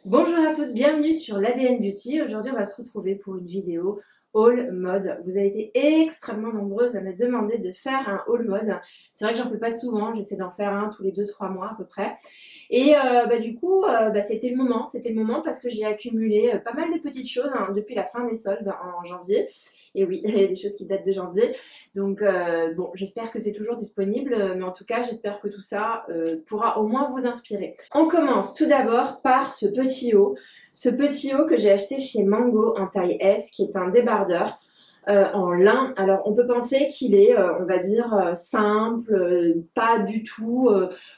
Bonjour à toutes, bienvenue sur l'ADN Beauty. Aujourd'hui, on va se retrouver pour une vidéo haul mode. Vous avez été extrêmement nombreuses à me demander de faire un haul mode. C'est vrai que j'en fais pas souvent, j'essaie d'en faire un tous les 2-3 mois à peu près. Et du coup, c'était le moment parce que j'ai accumulé pas mal de petites choses depuis la fin des soldes en janvier. Et oui, il y a des choses qui datent de janvier. Donc bon, j'espère que c'est toujours disponible, mais en tout cas, j'espère que tout ça pourra au moins vous inspirer. On commence tout d'abord par ce petit haut. Ce petit haut que j'ai acheté chez Mango en taille S, qui est un débardeur en lin. Alors on peut penser qu'il est, on va dire, simple, pas du tout,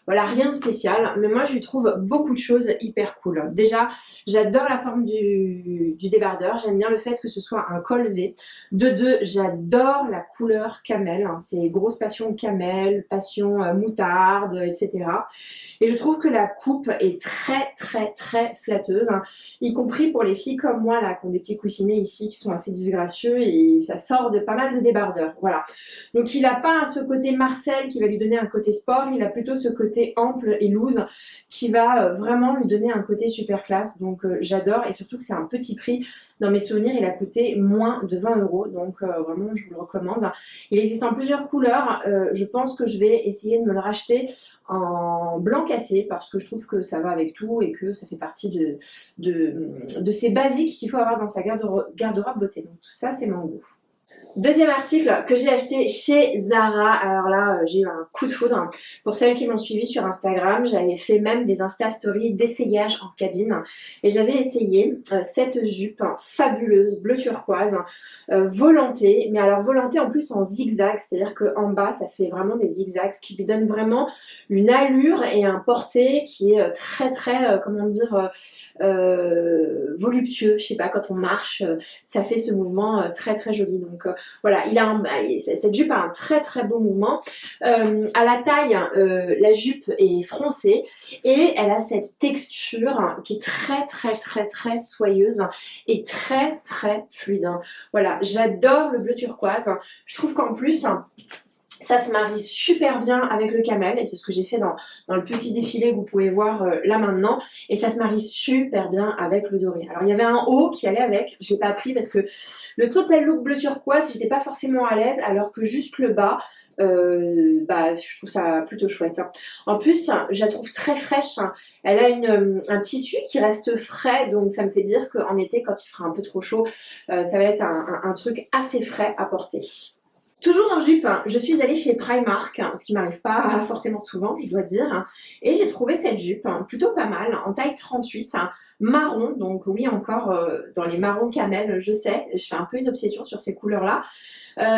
voilà, rien de spécial. Mais moi je lui trouve beaucoup de choses hyper cool. Déjà, j'adore la forme du débardeur. J'aime bien le fait que ce soit un col V. De deux, j'adore la couleur camel. C'est grosse passion camel, passion moutarde, etc. Et je trouve que la coupe est très flatteuse, y compris pour les filles comme moi là, qui ont des petits coussinets ici qui sont assez disgracieux et ça sort de pas mal de débardeurs. Voilà. Donc il n'a pas ce côté Marcel qui va lui donner un côté sport, il a plutôt ce côté ample et loose qui va vraiment lui donner un côté super classe. Donc j'adore et surtout que c'est un petit prix. Dans mes souvenirs, il a coûté moins de 20 euros, donc vraiment je vous le recommande. Il existe en plusieurs couleurs. Je pense que je vais essayer de me le racheter en blanc cassé parce que je trouve que ça va avec tout et que ça fait partie de ces basiques qu'il faut avoir dans sa garde-robe beauté. Donc tout ça, c'est mon goût. Deuxième article que j'ai acheté chez Zara. Alors là, j'ai eu un coup de foudre. Pour celles qui m'ont suivi sur Instagram, j'avais fait même des Insta Stories d'essayage en cabine. Et j'avais essayé cette jupe fabuleuse, bleu turquoise, volantée. Mais alors volantée en plus en zigzag, c'est-à-dire qu'en bas, ça fait vraiment des zigzags qui lui donnent vraiment une allure et un porté qui est très, comment dire, voluptueux. Je sais pas, quand on marche, ça fait ce mouvement très joli. Donc voilà, cette jupe a un très beau mouvement. À la taille, la jupe est froncée et elle a cette texture qui est très soyeuse et très fluide. Voilà, j'adore le bleu turquoise. Je trouve qu'en plus, ça se marie super bien avec le camel et c'est ce que j'ai fait dans le petit défilé que vous pouvez voir là maintenant, et ça se marie super bien avec le doré. Alors il y avait un haut qui allait avec, je l'ai pas pris parce que le total look bleu turquoise j'étais pas forcément à l'aise, alors que juste le bas je trouve ça plutôt chouette. En plus je la trouve très fraîche, elle a un tissu qui reste frais, donc ça me fait dire qu'en été quand il fera un peu trop chaud, ça va être un truc assez frais à porter. Toujours en jupe, je suis allée chez Primark, ce qui m'arrive pas forcément souvent, je dois dire, et j'ai trouvé cette jupe plutôt pas mal, en taille 38, marron, donc oui, encore dans les marrons camel, je sais, je fais un peu une obsession sur ces couleurs-là.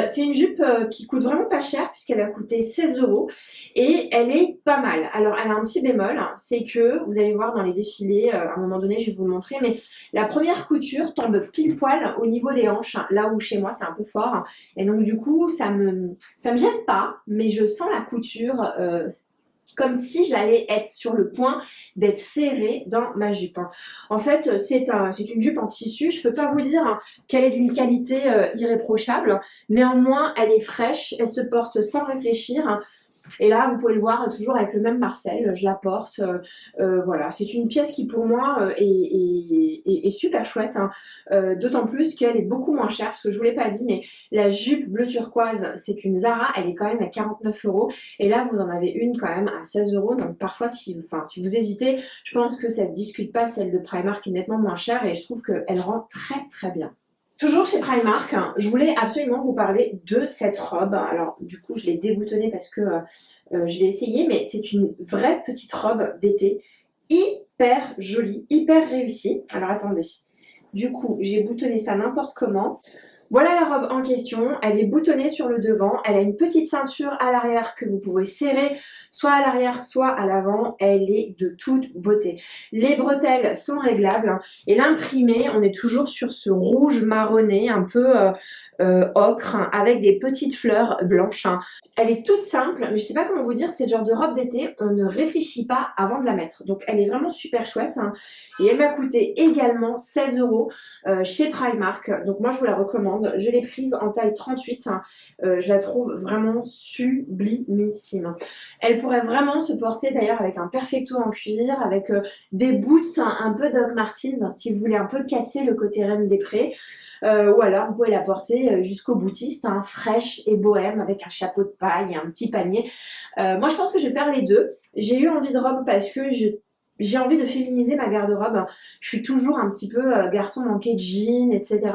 C'est une jupe qui coûte vraiment pas cher puisqu'elle a coûté 16 euros et elle est pas mal. Alors elle a un petit bémol, c'est que vous allez voir dans les défilés, à un moment donné je vais vous le montrer, mais la première couture tombe pile poil au niveau des hanches, là où chez moi c'est un peu fort, et donc du coup ça me gêne pas, mais je sens la couture comme si j'allais être sur le point d'être serrée dans ma jupe. En fait, c'est une jupe en tissu. Je peux pas vous dire qu'elle est d'une qualité irréprochable. Néanmoins, elle est fraîche, elle se porte sans réfléchir. Et là, vous pouvez le voir toujours avec le même Marcel, je la porte. Voilà, c'est une pièce qui pour moi est super chouette, d'autant plus qu'elle est beaucoup moins chère, parce que je vous l'ai pas dit, mais la jupe bleu turquoise, c'est une Zara, elle est quand même à 49 euros, et là vous en avez une quand même à 16 euros, donc parfois si vous hésitez, je pense que ça se discute pas, celle de Primark est nettement moins chère, et je trouve qu'elle rend très bien. Toujours chez Primark, je voulais absolument vous parler de cette robe. Alors du coup je l'ai déboutonnée parce que je l'ai essayée, mais c'est une vraie petite robe d'été, hyper jolie, hyper réussie. Alors attendez, du coup j'ai boutonné ça n'importe comment. Voilà la robe en question, elle est boutonnée sur le devant, elle a une petite ceinture à l'arrière que vous pouvez serrer, soit à l'arrière, soit à l'avant, elle est de toute beauté. Les bretelles sont réglables, et l'imprimé, on est toujours sur ce rouge marronné, un peu ocre, avec des petites fleurs blanches. Elle est toute simple, mais je sais pas comment vous dire, c'est le genre de robe d'été, on ne réfléchit pas avant de la mettre. Donc elle est vraiment super chouette, et elle m'a coûté également 16 euros chez Primark, donc moi je vous la recommande. commande. Je l'ai prise en taille 38. Je la trouve vraiment sublimissime. Elle pourrait vraiment se porter d'ailleurs avec un perfecto en cuir, avec des boots un peu Doc Martens, si vous voulez un peu casser le côté Reine des Prés. Ou alors vous pouvez la porter jusqu'au boutiste, fraîche et bohème, avec un chapeau de paille et un petit panier. Moi je pense que je vais faire les deux. J'ai eu envie de robe parce que j'ai envie de féminiser ma garde-robe. Je suis toujours un petit peu garçon manqué de jeans, etc.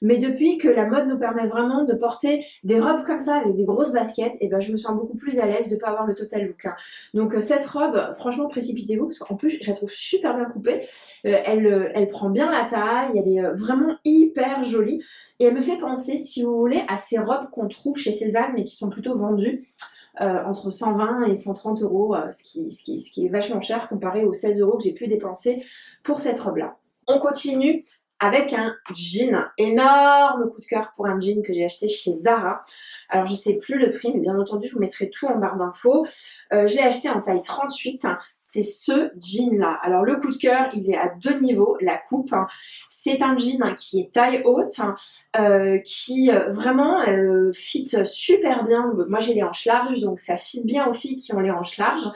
Mais depuis que la mode nous permet vraiment de porter des robes comme ça avec des grosses baskets, et ben je me sens beaucoup plus à l'aise de pas avoir le total look. Donc cette robe, franchement précipitez-vous parce qu'en plus je la trouve super bien coupée. Elle prend bien la taille, elle est vraiment hyper jolie et elle me fait penser, si vous voulez, à ces robes qu'on trouve chez Cézanne mais qui sont plutôt vendues entre 120 et 130 euros, ce qui est vachement cher comparé aux 16 euros que j'ai pu dépenser pour cette robe-là. On continue avec un jean. Énorme coup de cœur pour un jean que j'ai acheté chez Zara. Alors je sais plus le prix, mais bien entendu je vous mettrai tout en barre d'infos. Je l'ai acheté en taille 38. C'est ce jean là. Alors le coup de cœur, il est à deux niveaux. La coupe, c'est un jean qui est taille haute, qui vraiment fit super bien. Moi j'ai les hanches larges, donc ça fit bien aux filles qui ont les hanches larges.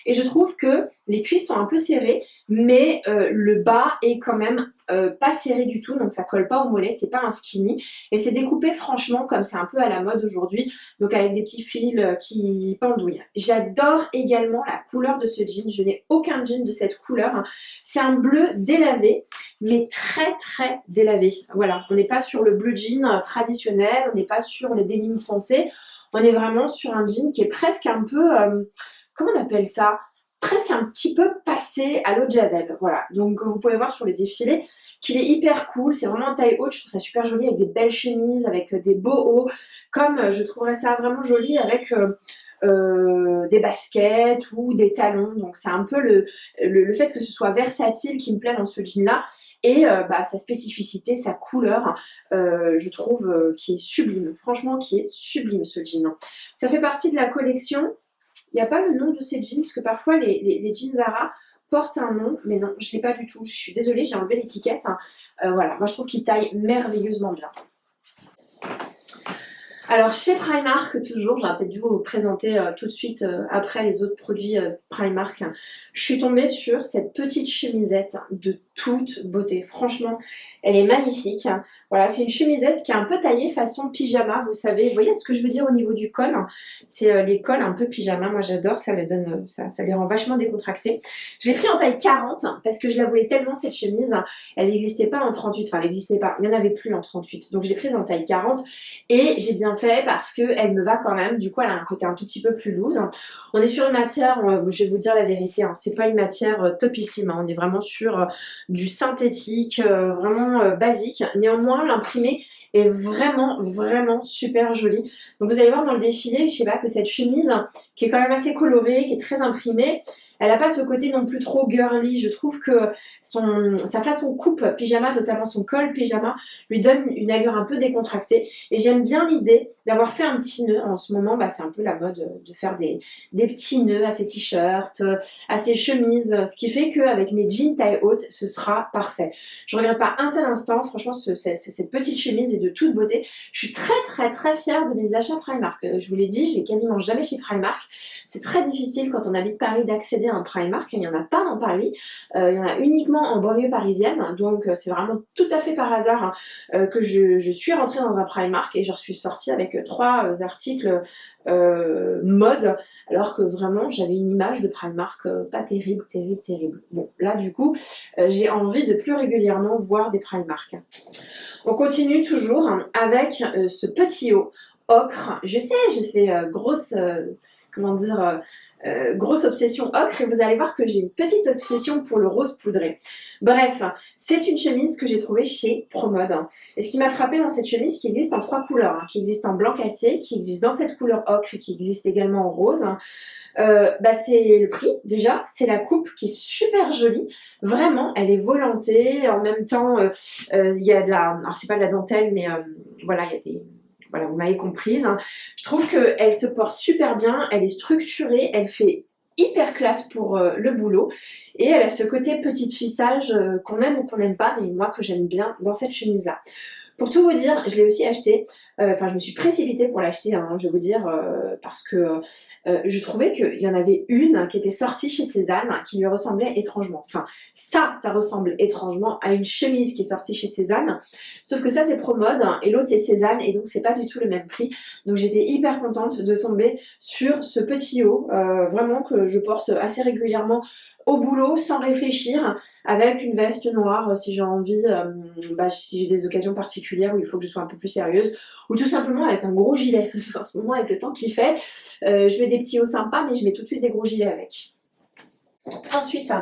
Et je trouve que les cuisses sont un peu serrées, mais le bas est quand même pas serré du tout, donc ça colle pas au mollet, c'est pas un skinny. Et c'est découpé franchement comme c'est un peu à la mode aujourd'hui, donc avec des petits fils qui pendouillent. J'adore également la couleur de ce jean, je n'ai aucun jean de cette couleur. C'est un bleu délavé, mais très très délavé. Voilà, on n'est pas sur le bleu jean traditionnel, on n'est pas sur les dénimes foncés, on est vraiment sur un jean qui est presque un peu... comment on appelle ça? Presque un petit peu passé à l'eau de Javel. Voilà, donc vous pouvez voir sur le défilé qu'il est hyper cool, c'est vraiment en taille haute, je trouve ça super joli avec des belles chemises, avec des beaux hauts, comme je trouverais ça vraiment joli avec des baskets ou des talons. Donc c'est un peu le fait que ce soit versatile qui me plaît dans ce jean là. Et sa spécificité, sa couleur, je trouve qui est sublime. Franchement, qui est sublime ce jean. Ça fait partie de la collection. Il n'y a pas le nom de ces jeans, parce que parfois les jeans Zara portent un nom, mais non, je ne l'ai pas du tout. Je suis désolée, j'ai enlevé l'étiquette. Voilà, moi je trouve qu'il taille merveilleusement bien. Alors chez Primark toujours, j'aurais peut-être dû vous présenter tout de suite après les autres produits Primark, je suis tombée sur cette petite chemisette de toute beauté. Franchement, elle est magnifique. Voilà, c'est une chemisette qui est un peu taillée façon pyjama, vous savez. Vous voyez ce que je veux dire au niveau du col? C'est les cols un peu pyjama. Moi j'adore, ça les donne, ça les rend vachement décontractés. Je l'ai pris en taille 40 parce que je la voulais tellement cette chemise. Elle n'existait pas en 38, enfin elle n'existait pas, il n'y en avait plus en 38. Donc je l'ai prise en taille 40 et j'ai bien fait parce qu'elle me va quand même. Du coup elle a un côté un tout petit peu plus loose. On est sur une matière, je vais vous dire la vérité, c'est pas une matière topissime. On est vraiment sur du synthétique, vraiment basique. Néanmoins, l'imprimé est vraiment, vraiment super joli. Donc vous allez voir dans le défilé, je sais pas, que cette chemise, qui est quand même assez colorée, qui est très imprimée, elle n'a pas ce côté non plus trop girly. Je trouve que sa façon coupe pyjama, notamment son col pyjama, lui donne une allure un peu décontractée. Et j'aime bien l'idée d'avoir fait un petit nœud. En ce moment, c'est un peu la mode de faire des petits nœuds à ses t-shirts, à ses chemises. Ce qui fait qu'avec mes jeans taille haute, ce sera parfait. Je ne regrette pas un seul instant. Franchement, cette petite chemise est de toute beauté. Je suis très, très, très fière de mes achats Primark. Je vous l'ai dit, je vais quasiment jamais chez Primark. C'est très difficile quand on habite Paris d'accéder à un Primark, il n'y en a pas dans Paris, il y en a uniquement en banlieue parisienne, donc c'est vraiment tout à fait par hasard que je suis rentrée dans un Primark et je suis sortie avec 3 articles mode, alors que vraiment j'avais une image de Primark pas terrible, terrible, terrible. Bon, là du coup, j'ai envie de plus régulièrement voir des Primark. On continue toujours avec ce petit haut ocre. Je sais, j'ai fait grosse... comment dire, grosse obsession ocre et vous allez voir que j'ai une petite obsession pour le rose poudré. Bref, c'est une chemise que j'ai trouvée chez Promode. Et ce qui m'a frappé dans cette chemise, qui existe en 3 couleurs, qui existe en blanc cassé, qui existe dans cette couleur ocre et qui existe également en rose, c'est le prix déjà, c'est la coupe qui est super jolie, vraiment elle est volantée, en même temps il y a de la, alors c'est pas de la dentelle mais voilà, il y a des... Voilà, vous m'avez comprise. Je trouve qu'elle se porte super bien, elle est structurée, elle fait hyper classe pour le boulot et elle a ce côté petite fissage qu'on aime ou qu'on n'aime pas, mais moi que j'aime bien dans cette chemise-là. Pour tout vous dire, je l'ai aussi acheté, enfin je me suis précipitée pour l'acheter, hein, je vais vous dire, parce que je trouvais qu'il y en avait une qui était sortie chez Cézanne qui lui ressemblait étrangement. Enfin, ça ressemble étrangement à une chemise qui est sortie chez Cézanne, sauf que ça c'est Promode et l'autre c'est Cézanne et donc c'est pas du tout le même prix. Donc j'étais hyper contente de tomber sur ce petit haut, vraiment que je porte assez régulièrement au boulot sans réfléchir, avec une veste noire si j'ai envie, si j'ai des occasions particulières où il faut que je sois un peu plus sérieuse, ou tout simplement avec un gros gilet, parce qu'en ce moment avec le temps qu'il fait, je mets des petits hauts sympas mais je mets tout de suite des gros gilets avec. Ensuite,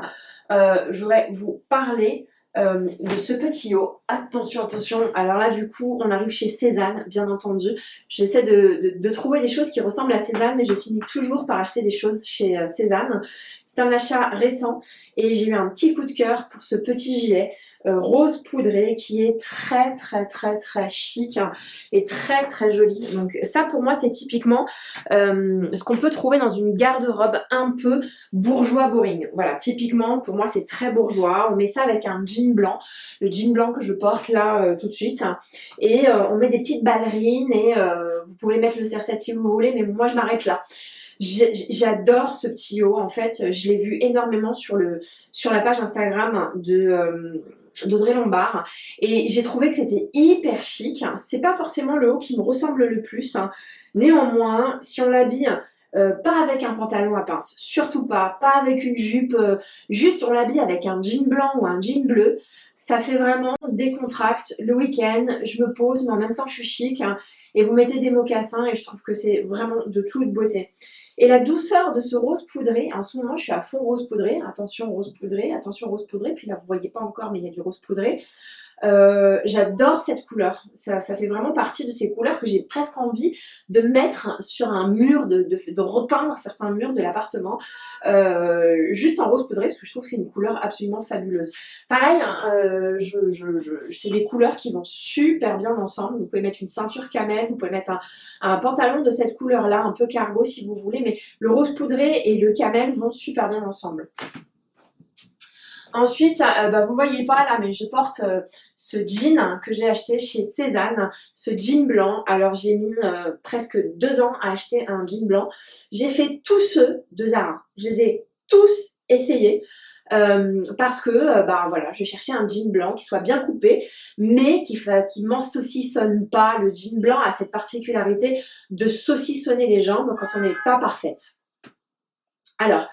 je voudrais vous parler de ce petit haut. Attention, attention, alors là du coup on arrive chez Cézanne, bien entendu. J'essaie de trouver des choses qui ressemblent à Cézanne, mais je finis toujours par acheter des choses chez Cézanne. C'est un achat récent et j'ai eu un petit coup de cœur pour ce petit gilet rose poudré qui est très très très très chic, hein, et très très joli. Donc ça pour moi c'est typiquement ce qu'on peut trouver dans une garde-robe un peu bourgeois boring. Voilà, typiquement pour moi c'est très bourgeois. On met ça avec un jean blanc, le jean blanc que je porte là tout de suite, et on met des petites ballerines et vous pouvez mettre le serre-tête si vous voulez, mais moi je m'arrête là. J'adore ce petit haut, en fait, je l'ai vu énormément sur la page Instagram d'Audrey Lombard, et j'ai trouvé que c'était hyper chic. C'est pas forcément le haut qui me ressemble le plus, hein. Néanmoins, si on l'habille pas avec un pantalon à pince, surtout pas avec une jupe, juste on l'habille avec un jean blanc ou un jean bleu, ça fait vraiment décontracte. Le week-end, je me pose, mais en même temps je suis chic, hein, et vous mettez des mocassins et je trouve que c'est vraiment de toute beauté. Et la douceur de ce rose poudré, en ce moment je suis à fond rose poudré, attention rose poudré, puis là vous voyez pas encore mais il y a du rose poudré. J'adore cette couleur, ça fait vraiment partie de ces couleurs que j'ai presque envie de mettre sur un mur, de repeindre certains murs de l'appartement, juste en rose poudré, parce que je trouve que c'est une couleur absolument fabuleuse. Pareil, hein, c'est des couleurs qui vont super bien ensemble. Vous pouvez mettre une ceinture camel, vous pouvez mettre un pantalon de cette couleur là, un peu cargo si vous voulez, mais le rose poudré et le camel vont super bien ensemble. Ensuite, vous voyez pas là, mais je porte ce jean que j'ai acheté chez Cézanne, ce jean blanc. Alors j'ai mis presque 2 ans à acheter un jean blanc. J'ai fait tous ceux de Zara. Je les ai tous essayés. Parce que voilà, je cherchais un jean blanc qui soit bien coupé, mais qui m'en saucissonne pas. Le jean blanc a cette particularité de saucissonner les jambes quand on n'est pas parfaite. Alors,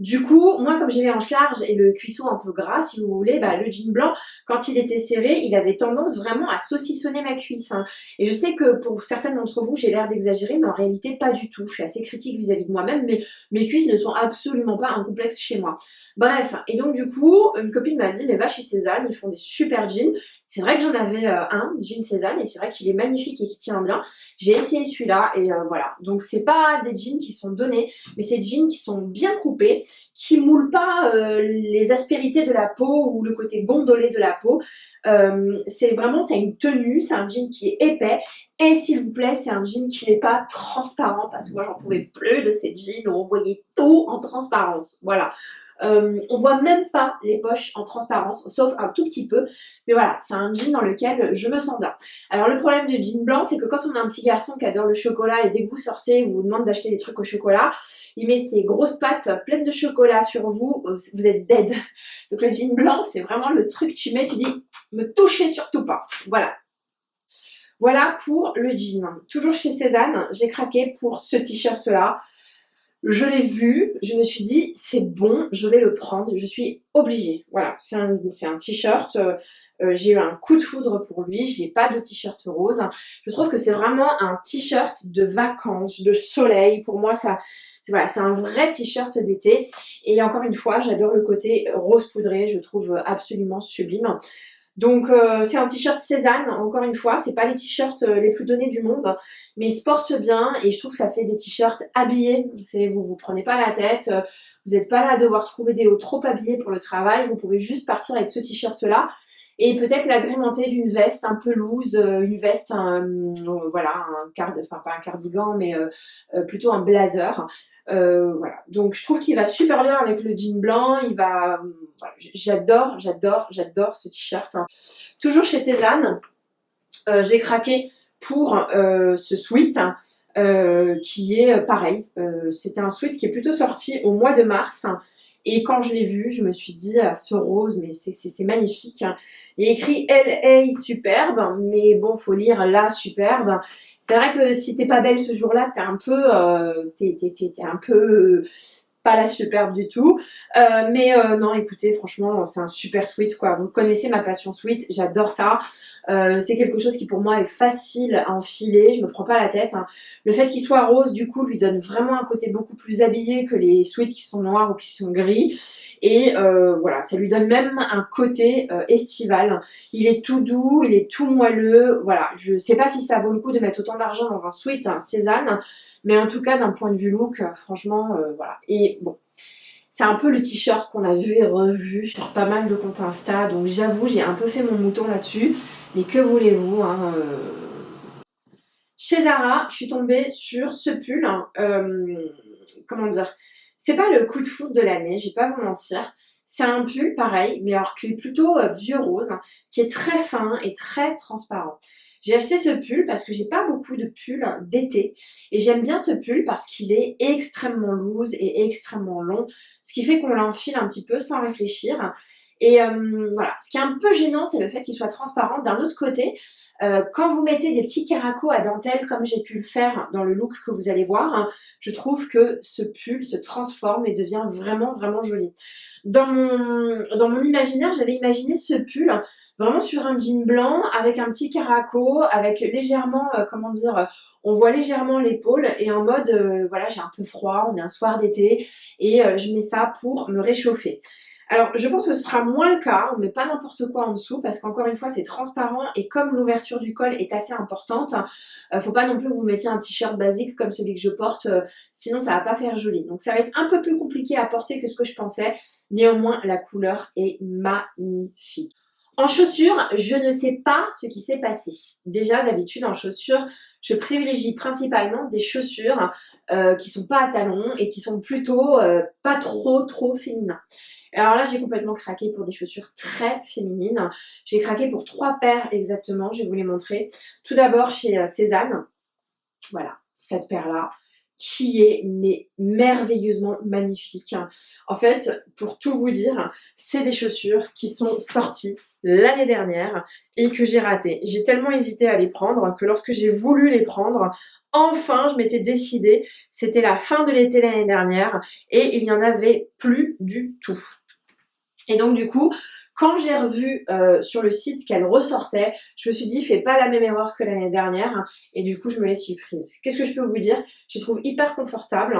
du coup, moi comme j'ai les hanches larges et le cuisson un peu gras, si vous voulez, le jean blanc, quand il était serré, il avait tendance vraiment à saucissonner ma cuisse, hein. Et je sais que pour certaines d'entre vous, j'ai l'air d'exagérer, mais en réalité pas du tout. Je suis assez critique vis-à-vis de moi-même, mais mes cuisses ne sont absolument pas un complexe chez moi. Bref, et donc du coup, une copine m'a dit, mais va chez Cézanne, ils font des super jeans. C'est vrai que j'en avais un jean Cézanne, et c'est vrai qu'il est magnifique et qui tient bien. J'ai essayé celui-là, et voilà. Donc c'est pas des jeans qui sont donnés, mais c'est des jeans qui sont bien coupés, qui moulent pas les aspérités de la peau ou le côté gondolé de la peau. C'est une tenue, c'est un jean qui est épais, et s'il vous plaît, c'est un jean qui n'est pas transparent, parce que moi j'en pouvais plus de ces jeans où on voyait tout en transparence. Voilà. On voit même pas les poches en transparence, sauf un tout petit peu, mais voilà, c'est un jean dans lequel je me sens bien. Alors le problème du jean blanc, c'est que quand on a un petit garçon qui adore le chocolat et dès que vous sortez, il vous demande d'acheter des trucs au chocolat, il met ses grosses pattes pleines de chocolat sur vous, vous êtes dead. Donc le jean blanc, c'est vraiment le truc que tu mets, tu dis, me touchez surtout pas. Voilà. Voilà pour le jean. Toujours chez Cézanne, j'ai craqué pour ce t-shirt là. Je l'ai vu, je me suis dit, c'est bon, je vais le prendre, je suis obligée. Voilà, c'est un t-shirt, j'ai eu un coup de foudre pour lui, j'ai pas de t-shirt rose. Je trouve que c'est vraiment un t-shirt de vacances, de soleil. Pour moi, c'est un vrai t-shirt d'été. Et encore une fois, j'adore le côté rose poudré, je trouve absolument sublime. Donc c'est un t-shirt Cézanne, encore une fois, c'est pas les t-shirts les plus donnés du monde, mais ils se portent bien et je trouve que ça fait des t-shirts habillés. Vous prenez pas la tête, vous n'êtes pas là à devoir trouver des hauts trop habillés pour le travail, vous pouvez juste partir avec ce t-shirt là et peut-être l'agrémenter d'une veste un peu loose, une veste, voilà, pas un cardigan, mais plutôt un blazer. Voilà. Donc je trouve qu'il va super bien avec le jean blanc, voilà, j'adore ce t-shirt, hein. Toujours chez Cézanne. J'ai craqué pour ce sweat qui est pareil. C'était un sweat qui est plutôt sorti au mois de mars. Et quand je l'ai vu, je me suis dit, ah, ce rose, mais c'est magnifique. Il y a écrit LA superbe, mais bon, faut lire la superbe. C'est vrai que si t'es pas belle ce jour-là, t'es un peu pas la superbe du tout. Non, écoutez, franchement, c'est un super sweat, quoi. Vous connaissez ma passion sweat, j'adore ça. C'est quelque chose qui pour moi est facile à enfiler, je me prends pas la tête, hein. Le fait qu'il soit rose, du coup, lui donne vraiment un côté beaucoup plus habillé que les sweats qui sont noirs ou qui sont gris. Et voilà, ça lui donne même un côté estival. Il est tout doux, il est tout moelleux. Voilà, je sais pas si ça vaut le coup de mettre autant d'argent dans un sweat Cézanne, mais en tout cas, d'un point de vue look, franchement, voilà. Et bon, c'est un peu le t-shirt qu'on a vu et revu sur pas mal de comptes Insta, donc j'avoue, j'ai un peu fait mon mouton là-dessus. Mais que voulez-vous, hein, Chez Zara, je suis tombée sur ce pull, hein, comment dire, c'est pas le coup de foudre de l'année, je vais pas vous mentir. C'est un pull pareil, mais alors qui est plutôt vieux rose, hein, qui est très fin et très transparent. J'ai acheté ce pull parce que j'ai pas beaucoup de pulls d'été et j'aime bien ce pull parce qu'il est extrêmement loose et extrêmement long, ce qui fait qu'on l'enfile un petit peu sans réfléchir. Et voilà, ce qui est un peu gênant, c'est le fait qu'il soit transparent. D'un autre côté, quand vous mettez des petits caracos à dentelle, comme j'ai pu le faire dans le look que vous allez voir, hein, je trouve que ce pull se transforme et devient vraiment, vraiment joli. Dans mon imaginaire, j'avais imaginé ce pull vraiment sur un jean blanc, avec un petit caraco, avec légèrement, comment dire, on voit légèrement l'épaule, et en mode, voilà, j'ai un peu froid, on est un soir d'été, et je mets ça pour me réchauffer. Alors, je pense que ce sera moins le cas, on met pas n'importe quoi en dessous parce qu'encore une fois, c'est transparent et comme l'ouverture du col est assez importante, faut pas non plus que vous mettiez un t-shirt basique comme celui que je porte, sinon ça va pas faire joli. Donc ça va être un peu plus compliqué à porter que ce que je pensais, néanmoins la couleur est magnifique. En chaussures, je ne sais pas ce qui s'est passé. Déjà, d'habitude, en chaussures, je privilégie principalement des chaussures qui sont pas à talons et qui sont plutôt pas trop féminins. Alors là, j'ai complètement craqué pour des chaussures très féminines. J'ai craqué pour 3 paires exactement, je vais vous les montrer. Tout d'abord chez Cézanne, voilà, cette paire-là, qui est mais merveilleusement magnifique. En fait, pour tout vous dire, c'est des chaussures qui sont sorties l'année dernière et que j'ai ratées. J'ai tellement hésité à les prendre que lorsque j'ai voulu les prendre, enfin je m'étais décidée. C'était la fin de l'été l'année dernière et il n'y en avait plus du tout. Et donc du coup, quand j'ai revu sur le site qu'elle ressortait, je me suis dit, fais pas la même erreur que l'année dernière. Et du coup, je me les suis prise. Qu'est-ce que je peux vous dire? Je les trouve hyper confortables.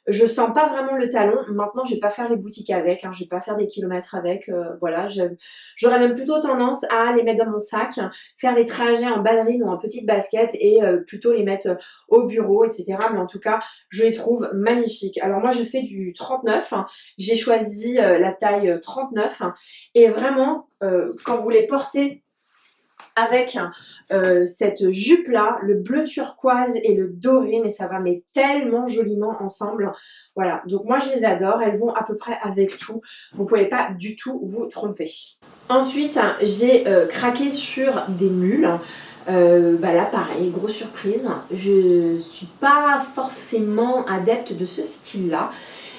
Je sens pas vraiment le talon. Maintenant, je vais pas faire les boutiques avec. Je vais pas faire des kilomètres avec. Voilà, j'aurais même plutôt tendance à les mettre dans mon sac, faire des trajets en ballerine ou en petite basket et plutôt les mettre au bureau, etc. Mais en tout cas, je les trouve magnifiques. Alors moi, je fais du 39. J'ai choisi la taille 39. Et vraiment, quand vous les portez avec cette jupe-là, le bleu turquoise et le doré, mais ça va mais tellement joliment ensemble. Voilà, donc moi je les adore, elles vont à peu près avec tout. Vous pouvez pas du tout vous tromper. Ensuite, j'ai craqué sur des mules. Là pareil, grosse surprise, je suis pas forcément adepte de ce style-là.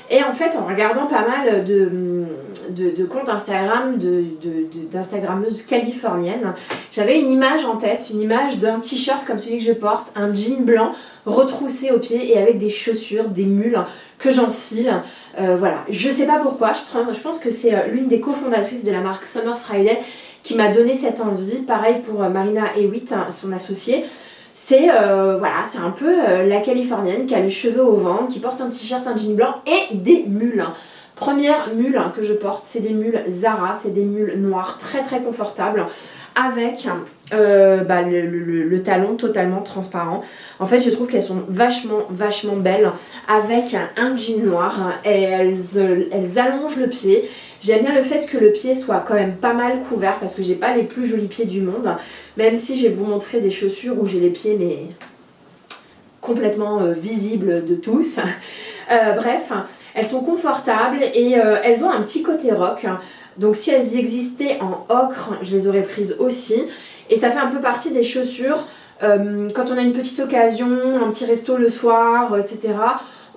Et en fait, en regardant pas mal de comptes Instagram d'Instagrammeuses californiennes, j'avais une image en tête, une image d'un t-shirt comme celui que je porte, un jean blanc retroussé aux pieds et avec des chaussures, des mules que j'enfile. Voilà, je sais pas pourquoi, je pense que c'est l'une des cofondatrices de la marque Summer Friday qui m'a donné cette envie. Pareil pour Marina Hewitt, son associée. C'est c'est un peu la californienne qui a les cheveux au vent, qui porte un t-shirt, un jean blanc et des mules. Première mule que je porte, c'est des mules Zara, c'est des mules noires très très confortables avec le talon totalement transparent. En fait, je trouve qu'elles sont vachement belles avec un jean noir et elles allongent le pied. J'aime bien le fait que le pied soit quand même pas mal couvert parce que j'ai pas les plus jolis pieds du monde, même si je vais vous montrer des chaussures où j'ai les pieds mais complètement visibles de tous. Bref, elles sont confortables et elles ont un petit côté rock. Donc si elles existaient en ocre, je les aurais prises aussi. Et ça fait un peu partie des chaussures. Quand on a une petite occasion, un petit resto le soir, etc.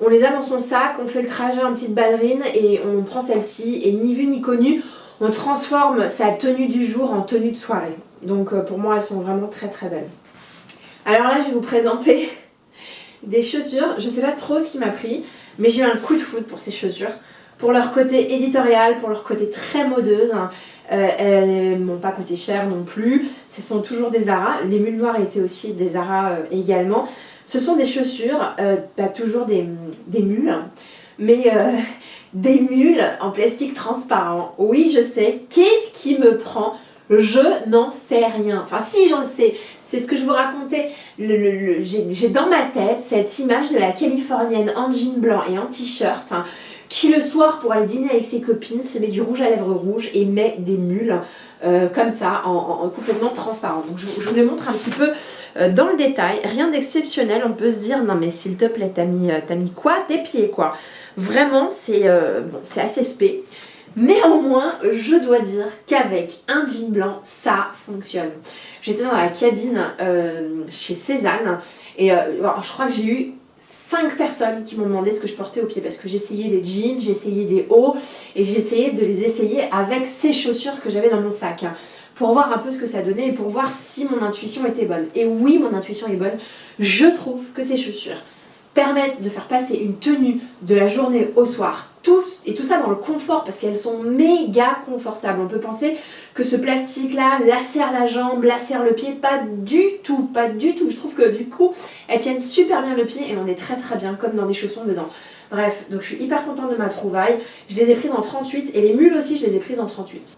On les a dans son sac, on fait le trajet en petite ballerine et on prend celle-ci. Et ni vu ni connu, on transforme sa tenue du jour en tenue de soirée. Donc pour moi, elles sont vraiment très très belles. Alors là, je vais vous présenter des chaussures. Je sais pas trop ce qui m'a pris, mais j'ai eu un coup de foudre pour ces chaussures. Pour leur côté éditorial, pour leur côté très modeuse. Elles m'ont pas coûté cher non plus. Ce sont toujours des Zara. Les mules noires étaient aussi des Zara également. Ce sont des chaussures, toujours des mules, mais des mules en plastique transparent. Oui, je sais. Qu'est-ce qui me prend? Je n'en sais rien. Enfin, si, j'en sais. C'est ce que je vous racontais. J'ai dans ma tête cette image de la Californienne en jean blanc et en t-shirt qui le soir pour aller dîner avec ses copines se met du rouge à lèvres rouge et met des mules comme ça en complètement transparent. Donc je vous les montre un petit peu dans le détail. Rien d'exceptionnel, on peut se dire non mais s'il te plaît t'as mis quoi? Tes pieds quoi. Vraiment c'est assez spé. Néanmoins, je dois dire qu'avec un jean blanc, ça fonctionne. J'étais dans la cabine chez Cézanne et je crois que j'ai eu 5 personnes qui m'ont demandé ce que je portais aux pieds parce que j'essayais les jeans, j'essayais des hauts et j'essayais de les essayer avec ces chaussures que j'avais dans mon sac pour voir un peu ce que ça donnait et pour voir si mon intuition était bonne. Et oui, mon intuition est bonne. Je trouve que ces chaussures permettent de faire passer une tenue de la journée au soir, et tout ça dans le confort parce qu'elles sont méga confortables. On peut penser que ce plastique là lacère la jambe, lacère le pied, pas du tout, pas du tout. Je trouve que du coup elles tiennent super bien le pied et on est très très bien comme dans des chaussons dedans. Bref, donc je suis hyper contente de ma trouvaille. Je les ai prises en 38 et les mules aussi je les ai prises en 38.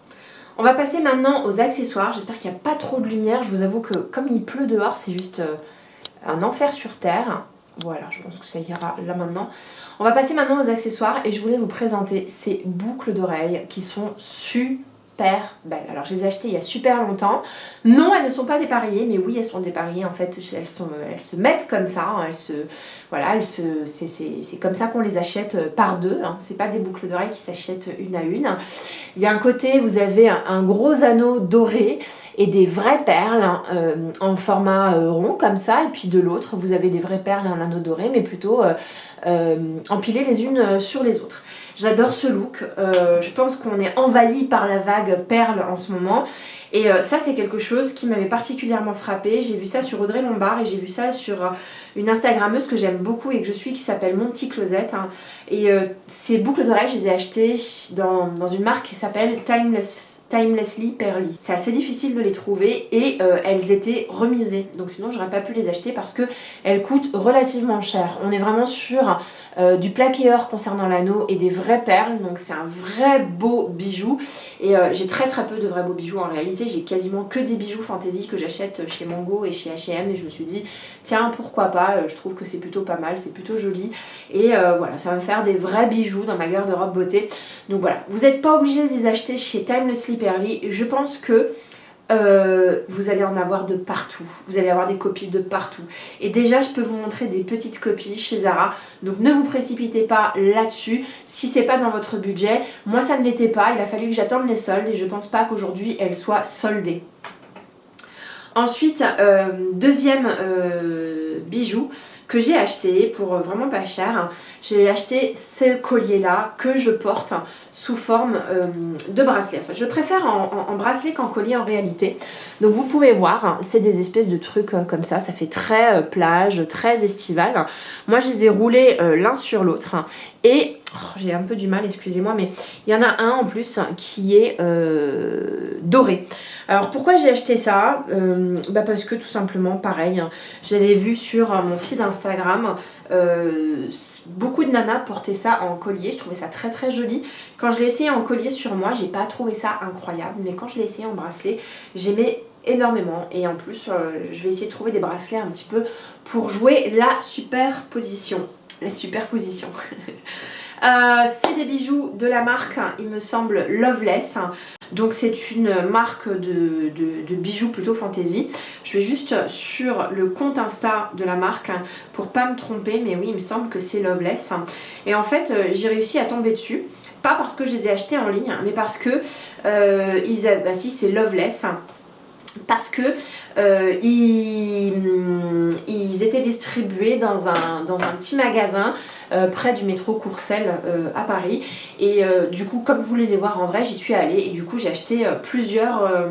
On va passer maintenant aux accessoires. J'espère qu'il n'y a pas trop de lumière. Je vous avoue que comme il pleut dehors, c'est juste un enfer sur terre. Voilà, je pense que ça ira là maintenant. On va passer maintenant aux accessoires et je voulais vous présenter ces boucles d'oreilles qui sont super belles. Alors je les ai achetées il y a super longtemps. Non, elles ne sont pas dépareillées, mais oui, elles sont dépareillées. En fait, elles se mettent comme ça. C'est comme ça qu'on les achète par deux. Hein. C'est pas des boucles d'oreilles qui s'achètent une à une. Il y a un côté, vous avez un gros anneau doré et des vraies perles en format rond comme ça, et puis de l'autre vous avez des vraies perles et un anneau doré mais plutôt empilées les unes sur les autres. J'adore ce look, je pense qu'on est envahi par la vague perles en ce moment et ça c'est quelque chose qui m'avait particulièrement frappée. J'ai vu ça sur Audrey Lombard et j'ai vu ça sur une Instagrammeuse que j'aime beaucoup et que je suis qui s'appelle Mon Petit Closet hein. Et ces boucles d'oreilles je les ai achetées dans une marque qui s'appelle Timelessly Pearly. C'est assez difficile de les trouver et elles étaient remisées. Donc sinon j'aurais pas pu les acheter parce que elles coûtent relativement cher. On est vraiment sur du plaqué or concernant l'anneau et des vraies perles. Donc c'est un vrai beau bijou. Et j'ai très très peu de vrais beaux bijoux en réalité. J'ai quasiment que des bijoux fantasy que j'achète chez Mango et chez H&M. Et je me suis dit tiens pourquoi pas. Je trouve que c'est plutôt pas mal, c'est plutôt joli. Et voilà, ça va me faire des vrais bijoux dans ma garde-robe beauté. Donc voilà, vous n'êtes pas obligé de les acheter chez Timelessly Pearly. Je pense que vous allez en avoir de partout. Vous allez avoir des copies de partout. Et déjà, je peux vous montrer des petites copies chez Zara. Donc ne vous précipitez pas là-dessus. Si c'est pas dans votre budget, moi ça ne l'était pas. Il a fallu que j'attende les soldes et je pense pas qu'aujourd'hui elles soient soldées. Ensuite, deuxième bijou que j'ai acheté pour vraiment pas cher. J'ai acheté ce collier là que je porte sous forme de bracelet. Enfin, je le préfère en bracelet qu'en collier en réalité. Donc vous pouvez voir, c'est des espèces de trucs comme ça. Ça fait très plage, très estival. Moi je les ai roulés l'un sur l'autre. Et j'ai un peu du mal, excusez-moi, mais il y en a un en plus qui est doré. Alors pourquoi j'ai acheté ça? Parce que tout simplement pareil, j'avais vu sur mon feed Instagram beaucoup de nanas portaient ça en collier. Je trouvais ça très très joli. Quand je l'ai essayé en collier sur moi, j'ai pas trouvé ça incroyable, mais quand je l'ai essayé en bracelet, j'aimais énormément. Et en plus je vais essayer de trouver des bracelets un petit peu pour jouer la superposition. C'est des bijoux de la marque, il me semble, Loveless. Donc c'est une marque de bijoux plutôt fantasy. Je vais juste sur le compte Insta de la marque pour pas me tromper, mais oui, il me semble que c'est Loveless. Et en fait, j'ai réussi à tomber dessus. Pas parce que je les ai achetés en ligne, mais parce que si c'est Loveless. Parce que ils étaient distribués dans un petit magasin près du métro Courcelles à Paris. Et du coup, comme je voulais les voir en vrai, j'y suis allée et du coup j'ai acheté plusieurs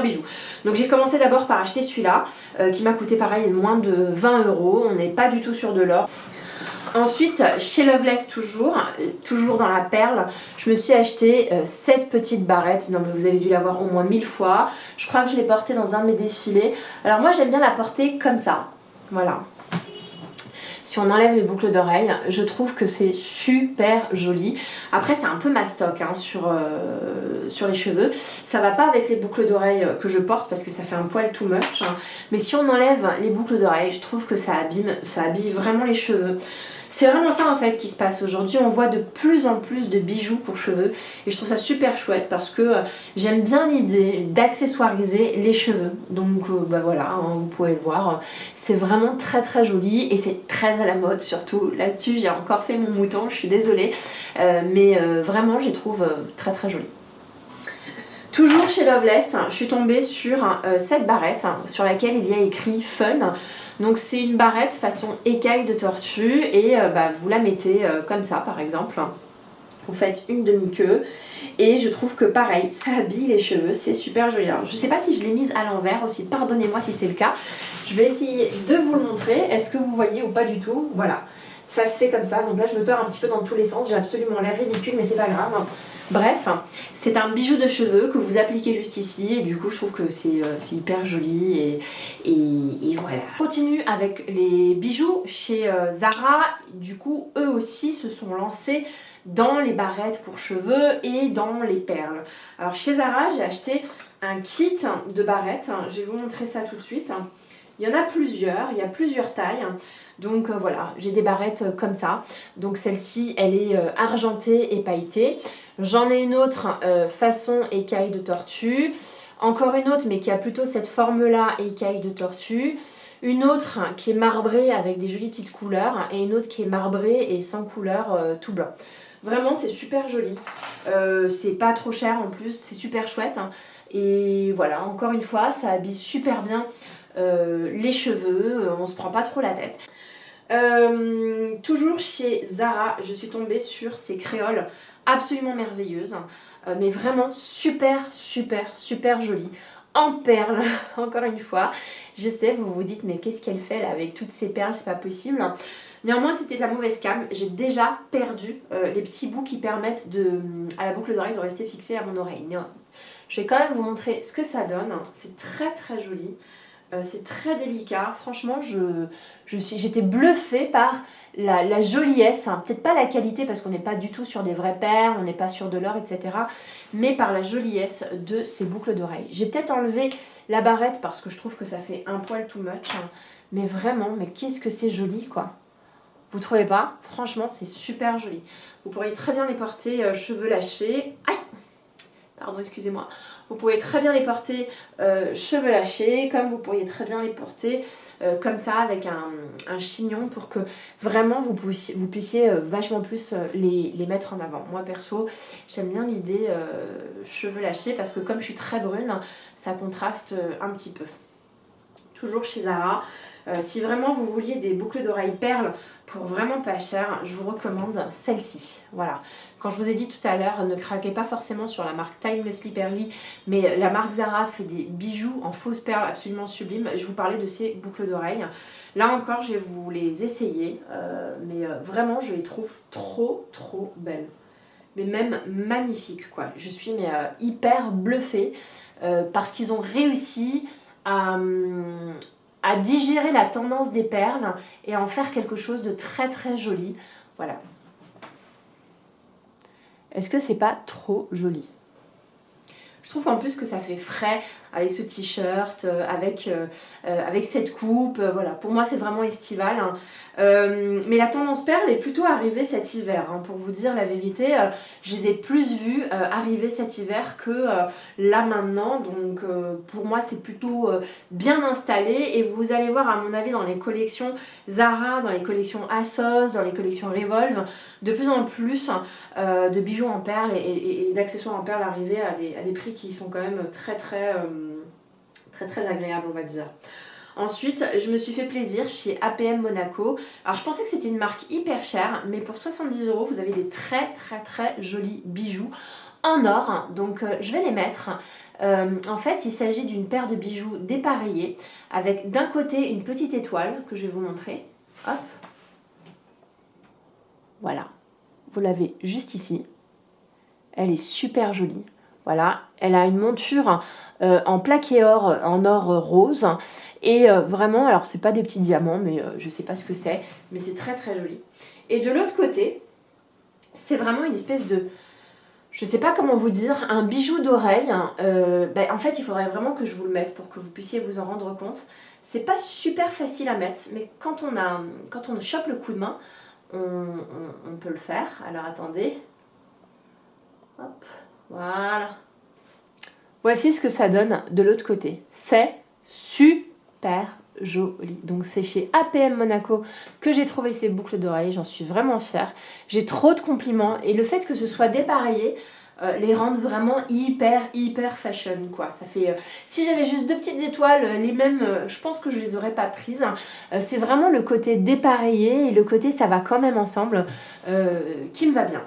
bijoux. Donc j'ai commencé d'abord par acheter celui-là qui m'a coûté pareil moins de 20 €. On n'est pas du tout sur de l'or. Ensuite, chez Loveless toujours dans la perle, je me suis acheté cette petite barrette. Non mais vous avez dû la voir au moins 1000 fois. Je crois que je l'ai portée dans un de mes défilés. Alors moi j'aime bien la porter comme ça. Voilà. Si on enlève les boucles d'oreilles, je trouve que c'est super joli. Après c'est un peu mastoc hein, sur les cheveux. Ça va pas avec les boucles d'oreilles que je porte parce que ça fait un poil too much. Mais si on enlève les boucles d'oreilles, je trouve que ça habille vraiment les cheveux. C'est vraiment ça en fait qui se passe aujourd'hui, on voit de plus en plus de bijoux pour cheveux et je trouve ça super chouette parce que j'aime bien l'idée d'accessoiriser les cheveux. Donc voilà, hein, vous pouvez le voir, c'est vraiment très très joli et c'est très à la mode surtout. Là-dessus j'ai encore fait mon mouton, je suis désolée, mais vraiment je les trouve très très jolies. Toujours chez Loveless, je suis tombée sur cette barrette sur laquelle il y a écrit Fun. Donc c'est une barrette façon écaille de tortue et vous la mettez comme ça par exemple. Vous faites une demi-queue et je trouve que pareil, ça habille les cheveux, c'est super joli. Alors, je sais pas si je l'ai mise à l'envers aussi, pardonnez-moi si c'est le cas. Je vais essayer de vous le montrer. Est-ce que vous voyez ou pas du tout? Voilà, ça se fait comme ça. Donc là je me tords un petit peu dans tous les sens, j'ai absolument l'air ridicule mais c'est pas grave. Bref, c'est un bijou de cheveux que vous appliquez juste ici et du coup je trouve que c'est hyper joli et voilà. On continue avec les bijoux chez Zara. Du coup eux aussi se sont lancés dans les barrettes pour cheveux et dans les perles. Alors chez Zara j'ai acheté un kit de barrettes, je vais vous montrer ça tout de suite. Il y en a plusieurs, il y a plusieurs tailles. Donc voilà, j'ai des barrettes comme ça. Donc celle-ci, elle est argentée et pailletée. J'en ai une autre façon écaille de tortue. Encore une autre, mais qui a plutôt cette forme-là, écaille de tortue. Une autre qui est marbrée avec des jolies petites couleurs. Et une autre qui est marbrée et sans couleur, tout blanc. Vraiment, c'est super joli. C'est pas trop cher en plus, c'est super chouette. Et voilà, encore une fois, ça habille super bien les cheveux, on se prend pas trop la tête. Toujours chez Zara, je suis tombée sur ces créoles absolument merveilleuses, mais vraiment super jolies, en perles, encore une fois. Je sais, vous vous dites, mais qu'est-ce qu'elle fait là avec toutes ces perles, c'est pas possible. Néanmoins, c'était de la mauvaise cam. J'ai déjà perdu les petits bouts qui permettent à la boucle d'oreille de rester fixée à mon oreille. Je vais quand même vous montrer ce que ça donne. C'est très joli. C'est très délicat. Franchement, j'étais bluffée par la joliesse. Hein. Peut-être pas la qualité parce qu'on n'est pas du tout sur des vraies perles, on n'est pas sur de l'or, etc. Mais par la joliesse de ces boucles d'oreilles. J'ai peut-être enlevé la barrette parce que je trouve que ça fait un poil too much. Hein. Mais vraiment, mais qu'est-ce que c'est joli, quoi. Vous trouvez pas? Franchement, c'est super joli. Vous pourriez très bien les porter cheveux lâchés. Aïe! Pardon, excusez-moi. Vous pouvez très bien les porter cheveux lâchés, comme vous pourriez très bien les porter comme ça avec un chignon pour que vraiment vous puissiez vachement plus les mettre en avant. Moi perso, j'aime bien l'idée cheveux lâchés parce que comme je suis très brune, ça contraste un petit peu. Toujours chez Zara. Si vraiment vous vouliez des boucles d'oreilles perles pour vraiment pas cher, je vous recommande celle-ci. Voilà. Quand je vous ai dit tout à l'heure, ne craquez pas forcément sur la marque Timelessly Pearly, mais la marque Zara fait des bijoux en fausses perles absolument sublimes. Je vous parlais de ces boucles d'oreilles. Là encore, je vais vous les essayer, mais vraiment, je les trouve trop belles. Mais même magnifiques, quoi. Je suis hyper bluffée parce qu'ils ont réussi à digérer la tendance des perles et à en faire quelque chose de très joli. Voilà. Est-ce que c'est pas trop joli? Je trouve qu'en plus que ça fait frais avec ce t-shirt, avec cette coupe, voilà, pour moi c'est vraiment estival. Hein. Mais la tendance perle est plutôt arrivée cet hiver, hein, pour vous dire la vérité, je les ai plus vues arriver cet hiver que là maintenant, donc pour moi c'est plutôt bien installé et vous allez voir à mon avis dans les collections Zara, dans les collections ASOS, dans les collections Revolve, de plus en plus de bijoux en perles et d'accessoires en perles arriver à des prix qui sont quand même très agréables, on va dire. Ensuite, je me suis fait plaisir chez APM Monaco. Alors, je pensais que c'était une marque hyper chère, mais pour 70 €, vous avez des très jolis bijoux en or. Donc, je vais les mettre. En fait, il s'agit d'une paire de bijoux dépareillés avec d'un côté une petite étoile que je vais vous montrer. Hop. Voilà. Vous l'avez juste ici. Elle est super jolie. Voilà, elle a une monture en plaqué or, en or rose. Et vraiment, alors c'est pas des petits diamants, mais je sais pas ce que c'est. Mais c'est très joli. Et de l'autre côté, c'est vraiment une espèce de... Je sais pas comment vous dire, un bijou d'oreille. En fait, il faudrait vraiment que je vous le mette pour que vous puissiez vous en rendre compte. C'est pas super facile à mettre, mais quand on chope le coup de main, on peut le faire. Alors attendez. Hop. Voilà. Voici ce que ça donne de l'autre côté. C'est super joli. Donc c'est chez APM Monaco que j'ai trouvé ces boucles d'oreilles. J'en suis vraiment fière. J'ai trop de compliments. Et le fait que ce soit dépareillé les rend vraiment hyper fashion, quoi. Ça fait, si j'avais juste 2 petites étoiles, les mêmes, je pense que je les aurais pas prises. C'est vraiment le côté dépareillé et le côté ça va quand même ensemble qui me va bien.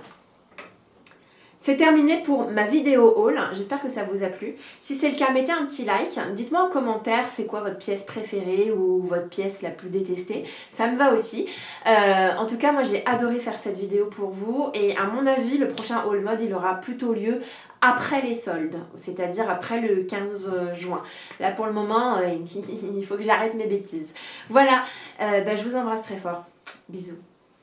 C'est terminé pour ma vidéo haul, j'espère que ça vous a plu. Si c'est le cas, mettez un petit like, dites-moi en commentaire c'est quoi votre pièce préférée ou votre pièce la plus détestée, ça me va aussi. En tout cas, moi j'ai adoré faire cette vidéo pour vous et à mon avis, le prochain haul mode, il aura plutôt lieu après les soldes, c'est-à-dire après le 15 juin. Là pour le moment, il faut que j'arrête mes bêtises. Voilà, je vous embrasse très fort. Bisous.